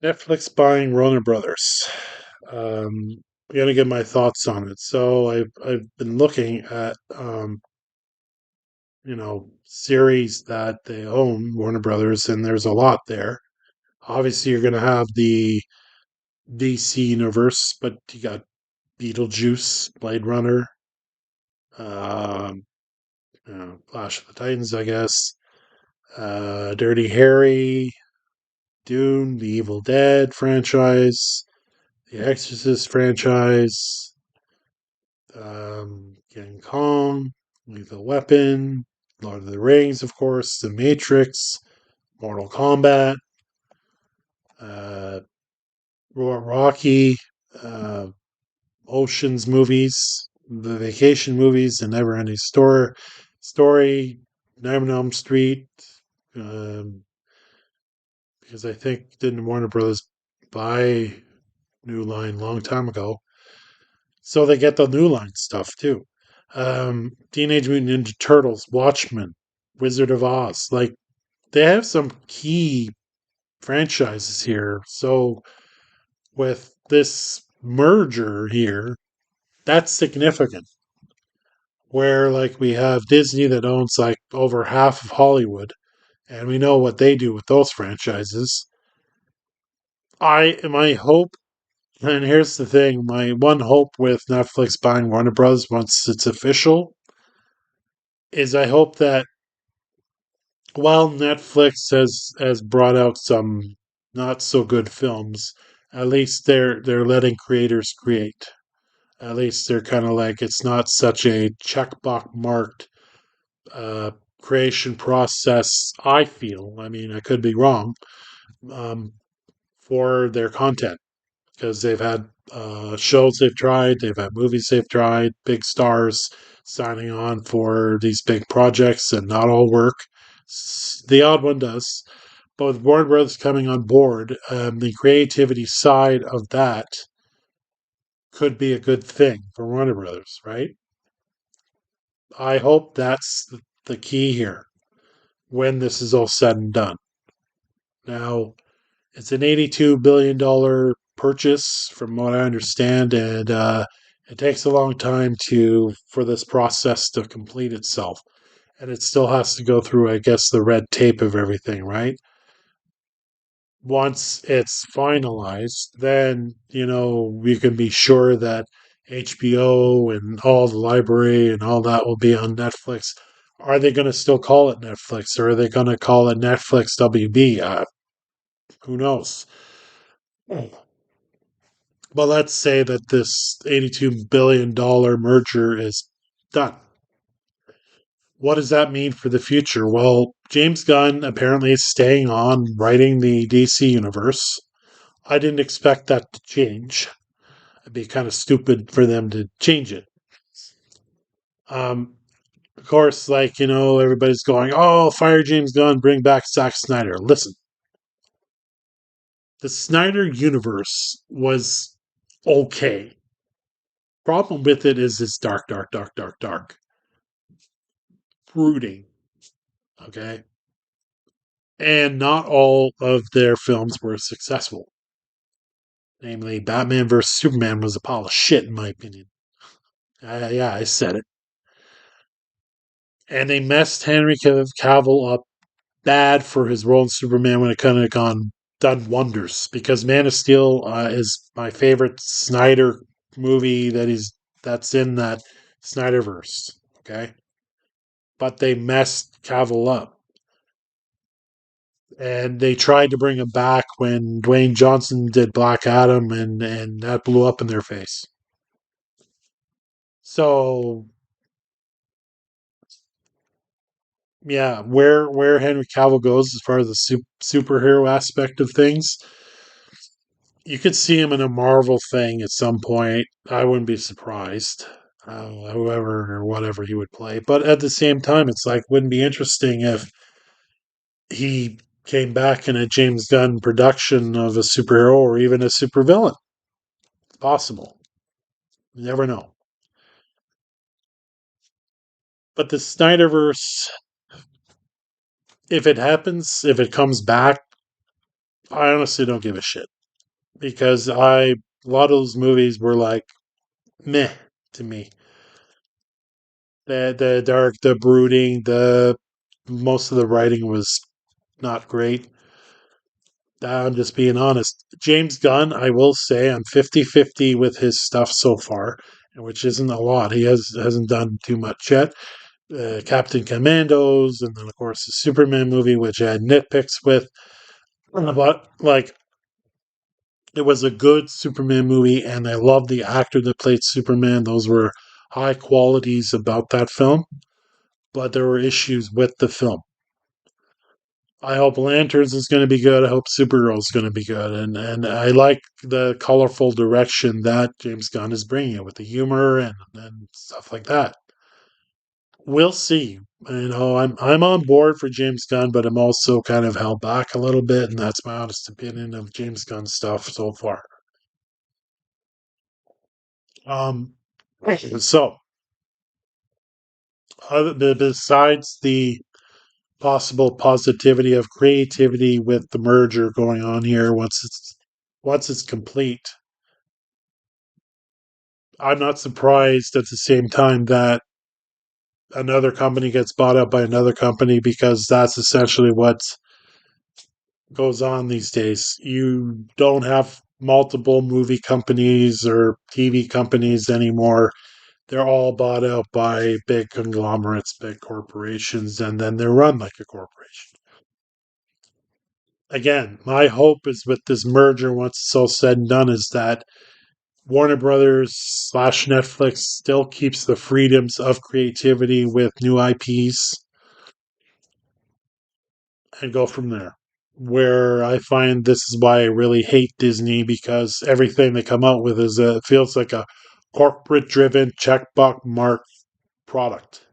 Netflix buying Warner Brothers. Um, I'm gonna give my thoughts on it. So I've been looking at series that they own, Warner Brothers, and there's a lot there. Obviously, you're gonna have the DC universe, but you got Beetlejuice, Blade Runner, um, Clash of the Titans, I guess, Dirty Harry, Dune, the Evil Dead franchise, the Exorcist franchise, King Kong, Lethal Weapon, Lord of the Rings, of course, The Matrix, Mortal Kombat, uh, Rocky, uh, Oceans movies, the Vacation movies, The Never Ending Story, Nightmare on Elm Street, um, because I think didn't Warner Brothers buy New Line a long time ago, so they get the New Line stuff too. Teenage Mutant Ninja Turtles, Watchmen, Wizard of Oz, like they have some key franchises here. So with this merger here, that's significant. Where like we have Disney that owns like over half of Hollywood, and we know what they do with those franchises. My hope, and here's the thing, my one hope with Netflix buying Warner Bros. Once it's official is I hope that while Netflix has brought out some not so good films, at least they're letting creators create. At least they're kind of like it's not such a checkbox marked uh, creation process. I feel. I mean, I could be wrong. Um, for their content because they've had shows they've tried, they've had movies they've tried, big stars signing on for these big projects, and not all work. The odd one does. But with Warner Brothers coming on board, the creativity side of that could be a good thing for Warner Brothers, right? I hope that's the key here when this is all said and done. Now, it's an $82 billion purchase, from what I understand, and it takes a long time for this process to complete itself, and it still has to go through, I guess, the red tape of everything, right? Once it's finalized, then we can be sure that HBO and all the library and all that will be on Netflix. Are they going to still call it Netflix, or are they going to call it Netflix WB? Who knows? But let's say that this $82 billion merger is done. What does that mean for the future? Well, James Gunn apparently is staying on writing the DC universe. I didn't expect that to change. It'd be kind of stupid for them to change it. Um, of course, like, everybody's going, oh, fire James Gunn, bring back Zack Snyder. Listen, the Snyder universe was okay. Problem with it is it's dark, dark, dark, dark, dark. Brooding. Okay. And not all of their films were successful. Namely, Batman vs. Superman was a pile of shit, in my opinion. Yeah, I said it. And they messed Henry Cavill up bad for his role in Superman when it kind of done wonders. Because Man of Steel is my favorite Snyder movie that's in that Snyderverse. Okay, but they messed Cavill up. And they tried to bring him back when Dwayne Johnson did Black Adam, and that blew up in their face. So yeah, where Henry Cavill goes as far as the superhero aspect of things, you could see him in a Marvel thing at some point. I wouldn't be surprised. Whoever or whatever he would play, but at the same time, it's like wouldn't be interesting if he came back in a James Gunn production of a superhero or even a supervillain. It's possible. You never know. But the Snyderverse, if it happens, if it comes back, I honestly don't give a shit. because a lot of those movies were like meh to me. The dark, the brooding, the most of the writing was not great. I'm just being honest. James Gunn, I will say, I'm 50-50 with his stuff so far, which isn't a lot. He hasn't done too much yet. Captain Commandos, and then, of course, the Superman movie, which I had nitpicks with. But, like, it was a good Superman movie, and I loved the actor that played Superman. Those were high qualities about that film, but there were issues with the film. I hope Lanterns is going to be good. I hope Supergirl is going to be good, and I like the colorful direction that James Gunn is bringing it with the humor and stuff like that. We'll see. I'm on board for James Gunn, but I'm also kind of held back a little bit, and that's my honest opinion of James Gunn stuff so far. Um, so besides the possible positivity of creativity with the merger going on here, once it's complete, I'm not surprised at the same time that another company gets bought up by another company because that's essentially what goes on these days. You don't have multiple movie companies or TV companies anymore. They're all bought out by big conglomerates, big corporations, and then they're run like a corporation. Again, my hope is with this merger, once it's all said and done, is that Warner Brothers slash Netflix still keeps the freedoms of creativity with new IPs and go from there. Where I find this is why I really hate Disney because everything they come out with feels like a corporate driven checkbox mark product,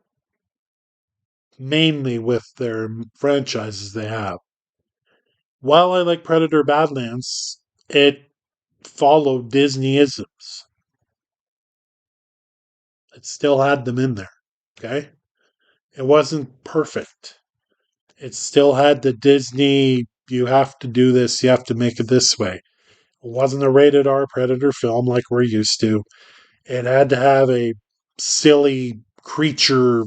mainly with their franchises they have. While I like Predator Badlands, it followed Disneyisms. It still had them in there. Okay? It wasn't perfect. It still had the Disney, you have to do this, you have to make it this way. It wasn't a rated R Predator film like we're used to. It had to have a silly creature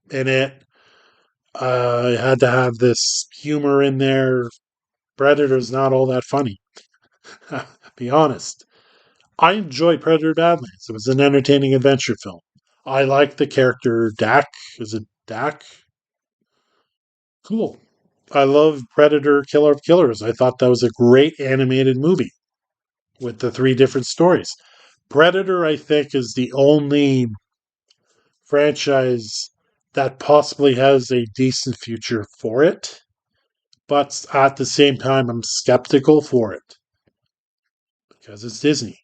in it. It had to have this humor in there. Predator's not all that funny. Be honest. I enjoyed Predator Badlands. It was an entertaining adventure film. I like the character Dak. Is it Dak? Cool. I love Predator Killer of Killers. I thought that was a great animated movie with the three different stories. Predator, I think, is the only franchise that possibly has a decent future for it, but at the same time, I'm skeptical for it because it's Disney.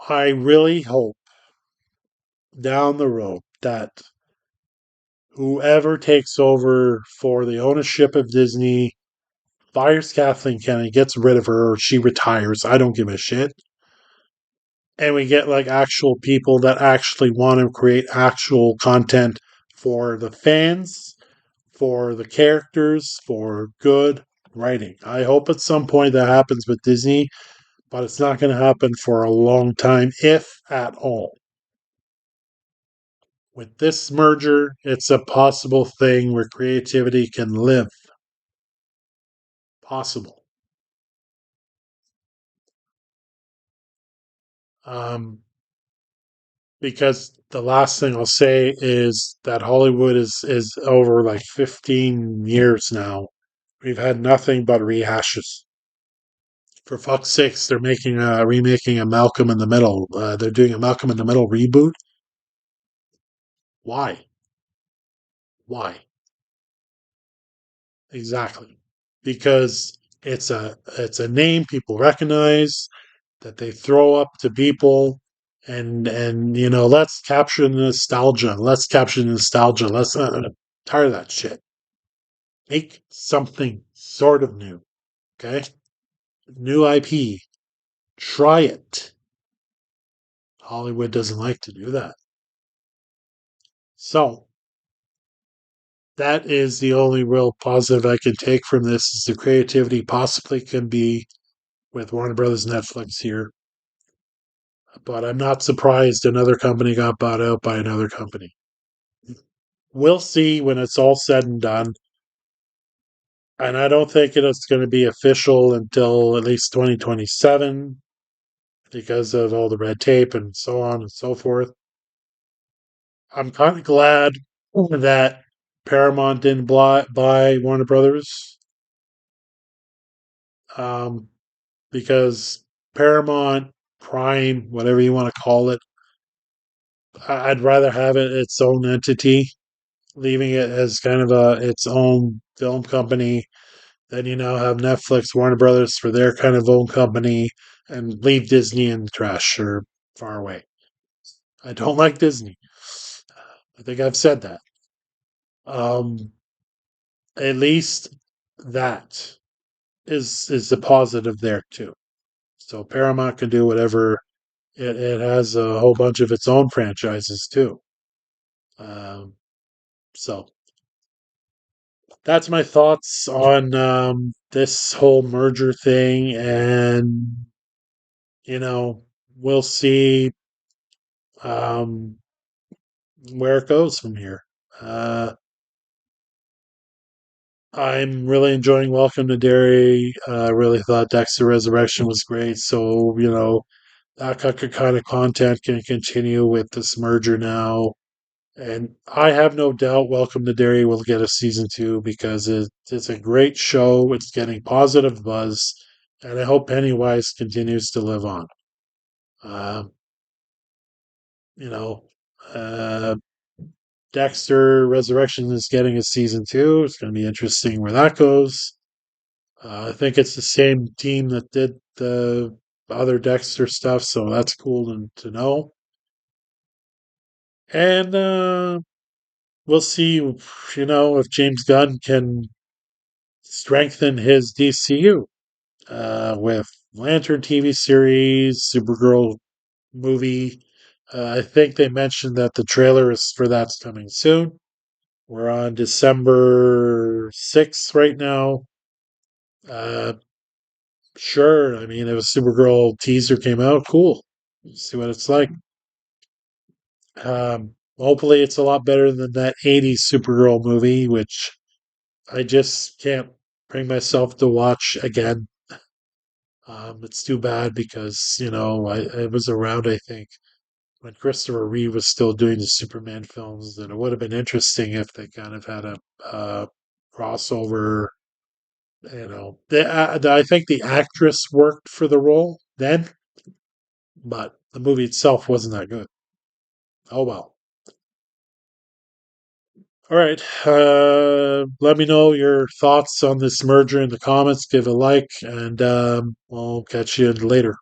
I really hope down the road that whoever takes over for the ownership of Disney fires Kathleen Kennedy, gets rid of her, or she retires. I don't give a shit. And we get like actual people that actually want to create actual content for the fans, for the characters, for good writing. I hope at some point that happens with Disney, but it's not going to happen for a long time, if at all. With this merger, it's a possible thing where creativity can live. Possible. Um, because the last thing I'll say is that Hollywood is over like 15 years now. We've had nothing but rehashes. For fuck's sakes, they're remaking a Malcolm in the Middle. They're doing a Malcolm in the Middle reboot. Why? Why? Exactly. Because it's a name people recognize that they throw up to people and let's capture the nostalgia. Let's capture the nostalgia. Let's tired of that shit. Make something sort of new. Okay? New IP. Try it. Hollywood doesn't like to do that. So that is the only real positive I can take from this is the creativity possibly can be with Warner Brothers Netflix here. But I'm not surprised another company got bought out by another company. We'll see when it's all said and done. And I don't think it's going to be official until at least 2027 because of all the red tape and so on and so forth. I'm kind of glad that Paramount didn't buy Warner Brothers um, because Paramount Prime, whatever you want to call it, I'd rather have it its own entity, leaving it as kind of its own film company. Then you now have Netflix, Warner Brothers for their kind of own company, and leave Disney in the trash or far away. I don't like Disney. I think I've said that. Um, at least that is a positive there too. So Paramount can do whatever. It has a whole bunch of its own franchises too. Um, so that's my thoughts on this whole merger thing, and you know we'll see um, where it goes from here. Uh, I'm really enjoying Welcome to Derry. I really thought Dexter Resurrection was great. So, that kind of content can continue with this merger now. And I have no doubt Welcome to Derry will get a season two because it's a great show. It's getting positive buzz. And I hope Pennywise continues to live on. Um, you know, uh, Dexter Resurrection is getting a season two. It's going to be interesting where that goes. I think it's the same team that did the other Dexter stuff, so that's cool to know. And we'll see, if James Gunn can strengthen his DCU with Lantern TV series, Supergirl movie. I think they mentioned that the trailer is for that's coming soon. We're on December 6th right now. Uh, sure. I mean, if a Supergirl teaser came out, cool. See what it's like. Hopefully, it's a lot better than that 80s Supergirl movie, which I just can't bring myself to watch again. It's too bad because, I was around, I think, when Christopher Reeve was still doing the Superman films, and it would have been interesting if they kind of had a crossover. I think the actress worked for the role then, but the movie itself wasn't that good. Oh well. All right. Let me know your thoughts on this merger in the comments. Give a like, and we'll catch you later.